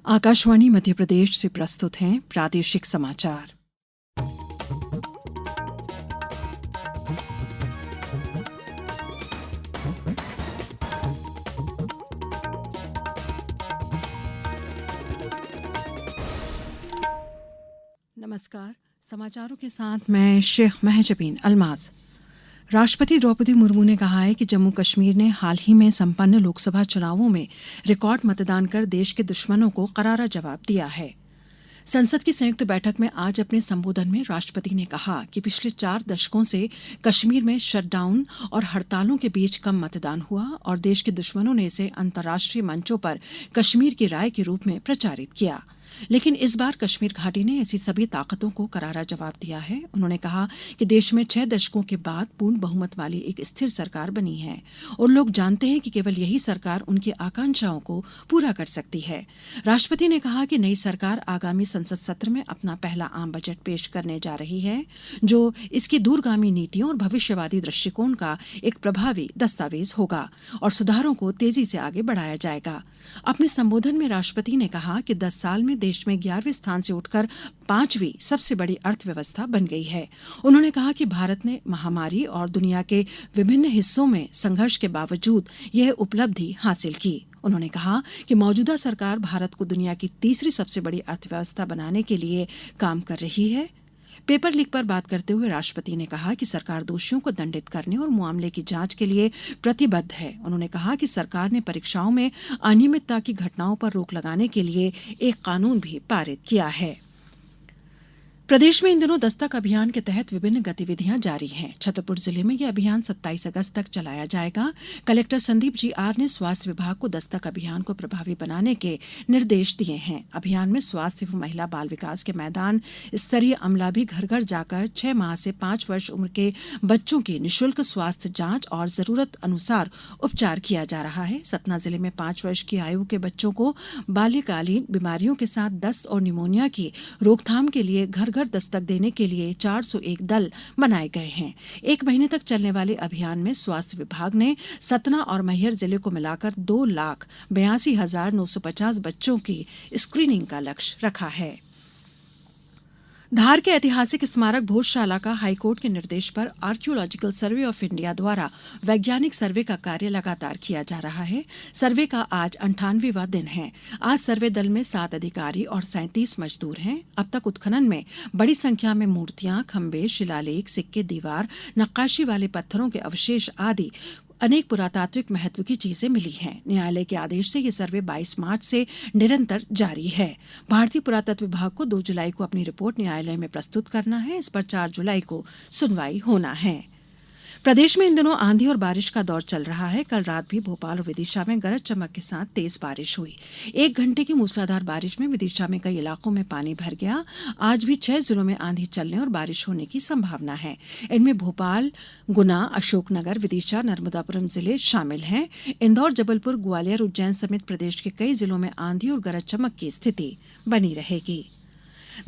आकाशवाणी मध्य प्रदेश से प्रस्तुत हैं प्रादेशिक समाचार। नमस्कार, समाचारों के साथ मैं शेख महजबीन अल्माज। राष्ट्रपति द्रौपदी मुर्मू ने कहा है कि जम्मू कश्मीर ने हाल ही में संपन्न लोकसभा चुनावों में रिकॉर्ड मतदान कर देश के दुश्मनों को करारा जवाब दिया है। संसद की संयुक्त बैठक में आज अपने संबोधन में राष्ट्रपति ने कहा कि पिछले 4 दशकों से कश्मीर में शटडाउन और हड़तालों के बीच कम मतदान हुआ और देश के दुश्मनों ने इसे अंतर्राष्ट्रीय मंचों पर कश्मीर की राय के रूप में प्रचारित किया। लेकिन इस बार कश्मीर घाटी ने ऐसी सभी ताकतों को करारा जवाब दिया है। उन्होंने कहा कि देश में 6 दशकों के बाद पूर्ण बहुमत वाली एक स्थिर सरकार बनी है और लोग जानते हैं कि केवल यही सरकार उनकी आकांक्षाओं को पूरा कर सकती है। राष्ट्रपति ने कहा कि नई सरकार आगामी संसद सत्र में अपना पहला आम बजट पेश करने जा रही है, जो इसकी दूरगामी नीतियों और भविष्यवादी दृष्टिकोण का एक प्रभावी दस्तावेज होगा और सुधारों को तेजी से आगे बढ़ाया जाएगा। अपने संबोधन में राष्ट्रपति ने कहा कि 10 साल में देश में 11वें स्थान से उठकर 5वीं सबसे बड़ी अर्थव्यवस्था बन गई है। उन्होंने कहा कि भारत ने महामारी और दुनिया के विभिन्न हिस्सों में संघर्ष के बावजूद यह उपलब्धि हासिल की। उन्होंने कहा कि मौजूदा सरकार भारत को दुनिया की तीसरी सबसे बड़ी अर्थव्यवस्था बनाने के लिए काम कर रही है। पेपर लीक पर बात करते हुए राष्ट्रपति ने कहा कि सरकार दोषियों को दंडित करने और मामले की जांच के लिए प्रतिबद्ध है। उन्होंने कहा कि सरकार ने परीक्षाओं में अनियमितता की घटनाओं पर रोक लगाने के लिए एक कानून भी पारित किया है। प्रदेश में इन दिनों दस्तक अभियान के तहत विभिन्न गतिविधियां जारी हैं। छतरपुर जिले में यह अभियान 27 अगस्त तक चलाया जाएगा। कलेक्टर संदीप जी आर ने स्वास्थ्य विभाग को दस्तक अभियान को प्रभावी बनाने के निर्देश दिए हैं। अभियान में स्वास्थ्य एवं महिला बाल विकास के मैदान स्तरीय अमला भी घर घर जाकर 6 माह से 5 वर्ष उम्र के बच्चों की निःशुल्क स्वास्थ्य जांच और जरूरत अनुसार उपचार किया जा रहा है। सतना जिले में 5 वर्ष की आयु के बच्चों को बाल्यकालीन बीमारियों के साथ दस्त और निमोनिया की रोकथाम के लिए घर दस्तक देने के लिए 401 दल बनाए गए हैं। 1 महीने तक चलने वाले अभियान में स्वास्थ्य विभाग ने सतना और मैहर जिले को मिलाकर 2,82,950 बच्चों की स्क्रीनिंग का लक्ष्य रखा है। धार के ऐतिहासिक स्मारक भोजशाला का हाईकोर्ट के निर्देश पर आर्कियोलॉजिकल सर्वे ऑफ इंडिया द्वारा वैज्ञानिक सर्वे का कार्य लगातार किया जा रहा है। सर्वे का आज 98वां दिन है। आज सर्वे दल में 7 अधिकारी और 37 मजदूर हैं। अब तक उत्खनन में बड़ी संख्या में मूर्तियां, खंबे, शिलालेख, सिक्के, दीवार, नक्काशी वाले पत्थरों के अवशेष आदि अनेक पुरातात्विक महत्व की चीजें मिली हैं। न्यायालय के आदेश से ये सर्वे 22 मार्च से निरंतर जारी है। भारतीय पुरातत्व विभाग को 2 जुलाई को अपनी रिपोर्ट न्यायालय में प्रस्तुत करना है। इस पर 4 जुलाई को सुनवाई होना है। प्रदेश में इन दिनों आंधी और बारिश का दौर चल रहा है। कल रात भी भोपाल और विदिशा में गरज चमक के साथ तेज बारिश हुई। 1 घंटे की मूसलाधार बारिश में विदिशा में कई इलाकों में पानी भर गया। आज भी 6 जिलों में आंधी चलने और बारिश होने की संभावना है। इनमें भोपाल, गुना, अशोकनगर, विदिशा, नर्मदापुरम जिले शामिल हैं। इंदौर, जबलपुर, ग्वालियर, उज्जैन समेत प्रदेश के कई जिलों में आंधी और गरज चमक की स्थिति बनी रहेगी।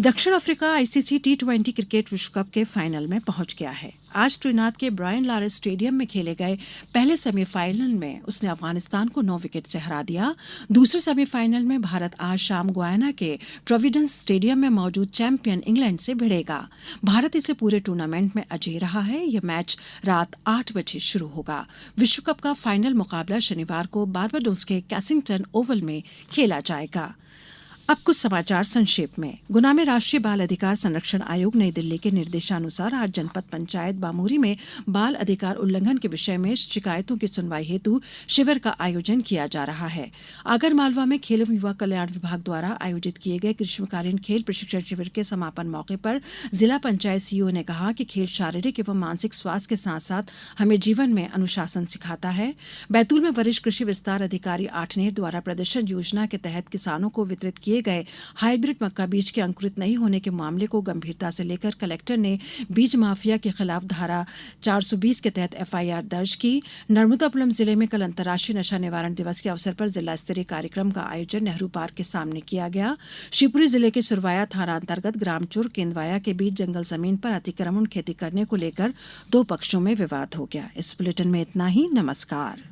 दक्षिण अफ्रीका आईसीसी T20 क्रिकेट विश्व कप के फाइनल में पहुंच गया है। आज ट्रिनिदाद के ब्रायन लारा स्टेडियम में खेले गए पहले सेमीफाइनल में उसने अफगानिस्तान को 9 विकेट से हरा दिया। दूसरे सेमीफाइनल में भारत आज शाम गुयाना के प्रोविडेंस स्टेडियम में मौजूद चैंपियन इंग्लैंड से भिड़ेगा। भारत इसे पूरे टूर्नामेंट में अजेय रहा है। यह मैच रात 8 बजे शुरू होगा। विश्व कप का फाइनल मुकाबला शनिवार को बारबाडोस के कैसिंगटन ओवल में खेला जाएगा। अब कुछ समाचार संक्षेप में। गुना में राष्ट्रीय बाल अधिकार संरक्षण आयोग नई दिल्ली के निर्देशानुसार आज जनपद पंचायत बामूरी में बाल अधिकार उल्लंघन के विषय में शिकायतों की सुनवाई हेतु शिविर का आयोजन किया जा रहा है। आगरमालवा में खेल एवं युवा कल्याण विभाग द्वारा आयोजित किए गए ग्रीष्मकालीन खेल प्रशिक्षण शिविर के समापन मौके पर जिला पंचायत सीईओ ने कहा कि खेल शारीरिक एवं मानसिक स्वास्थ्य के साथ साथ हमें जीवन में अनुशासन सिखाता है। बैतूल में वरिष्ठ कृषि विस्तार अधिकारी आठनेर द्वारा प्रदर्शन योजना के तहत किसानों को वितरित किए गए हाइब्रिड मक्का बीज के अंकुरित नहीं होने के मामले को गंभीरता से लेकर कलेक्टर ने बीज माफिया के खिलाफ धारा 420 के तहत एफआईआर दर्ज की। नर्मदापुरम जिले में कल अंतर्राष्ट्रीय नशा निवारण दिवस के अवसर पर जिला स्तरीय कार्यक्रम का आयोजन नेहरू पार्क के सामने किया गया। शिवपुरी जिले के सुरवाया थाना अंतर्गत ग्रामचुर केंदवाया के बीच जंगल जमीन पर अतिक्रमण खेती करने को लेकर 2 पक्षों में विवाद हो गया। इस बुलेटिन में इतना ही। नमस्कार।